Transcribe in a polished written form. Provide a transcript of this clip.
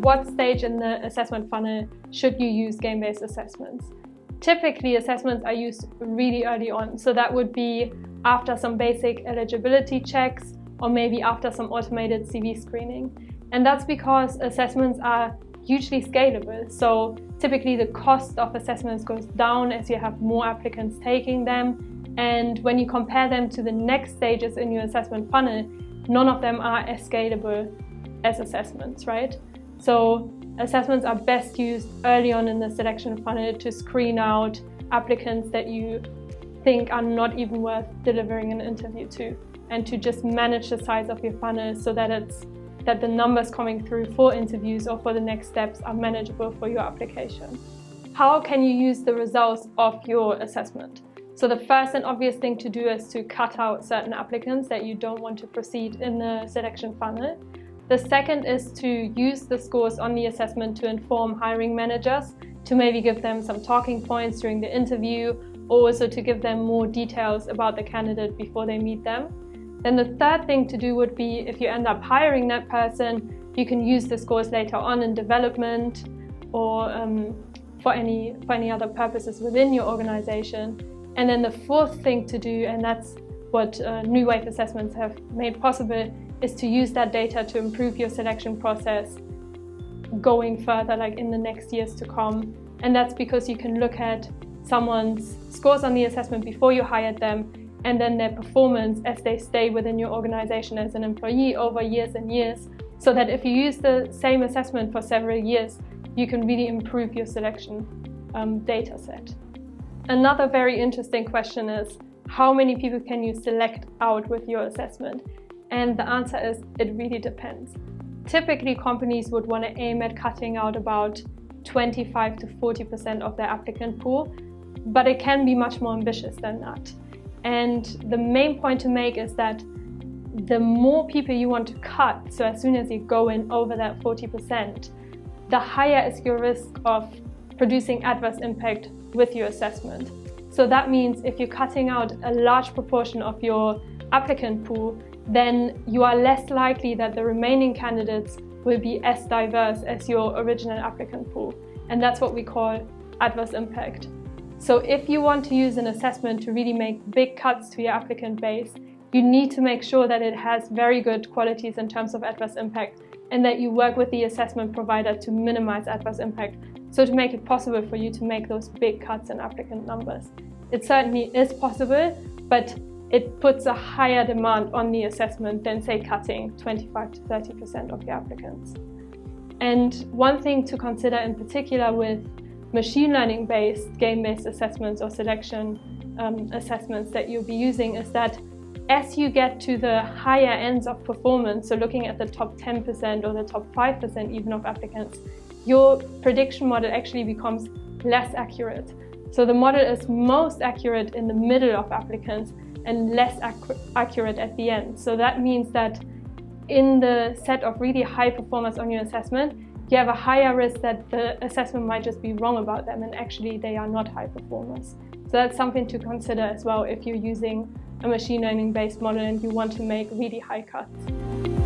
what stage in the assessment funnel should you use game-based assessments? Typically, assessments are used really early on. So that would be after some basic eligibility checks or maybe after some automated CV screening. And that's because assessments are hugely scalable. So typically the cost of assessments goes down as you have more applicants taking them. And when you compare them to the next stages in your assessment funnel, none of them are as scalable as assessments, right? So assessments are best used early on in the selection funnel to screen out applicants that you think are not even worth delivering an interview to, and to just manage the size of your funnel so that the numbers coming through for interviews or for the next steps are manageable for your application. How can you use the results of your assessment? So the first and obvious thing to do is to cut out certain applicants that you don't want to proceed in the selection funnel. The second is to use the scores on the assessment to inform hiring managers, to maybe give them some talking points during the interview, or also to give them more details about the candidate before they meet them. Then the third thing to do would be, if you end up hiring that person, you can use the scores later on in development or for any other purposes within your organization. And then the fourth thing to do, and that's what New Wave assessments have made possible, is to use that data to improve your selection process going further, like in the next years to come. And that's because you can look at someone's scores on the assessment before you hired them, and then their performance as they stay within your organization as an employee over years and years, so that if you use the same assessment for several years, you can really improve your selection data set. Another very interesting question is, how many people can you select out with your assessment? And the answer is, it really depends. Typically, companies would want to aim at cutting out about 25 to 40% of their applicant pool, but it can be much more ambitious than that. And the main point to make is that the more people you want to cut, so as soon as you go in over that 40%, the higher is your risk of producing adverse impact with your assessment. So that means if you're cutting out a large proportion of your applicant pool, then you are less likely that the remaining candidates will be as diverse as your original applicant pool. And that's what we call adverse impact. So if you want to use an assessment to really make big cuts to your applicant base, you need to make sure that it has very good qualities in terms of adverse impact, and that you work with the assessment provider to minimize adverse impact, so to make it possible for you to make those big cuts in applicant numbers. It certainly is possible, but it puts a higher demand on the assessment than, say, cutting 25 to 30% of your applicants. And one thing to consider in particular with machine learning-based, game-based assessments or selection assessments that you'll be using is that as you get to the higher ends of performance, so looking at the top 10% or the top 5% even of applicants, your prediction model actually becomes less accurate. So the model is most accurate in the middle of applicants and less accurate at the end. So that means that in the set of really high performers on your assessment, you have a higher risk that the assessment might just be wrong about them and actually they are not high performers. So that's something to consider as well if you're using a machine learning based model and you want to make really high cuts.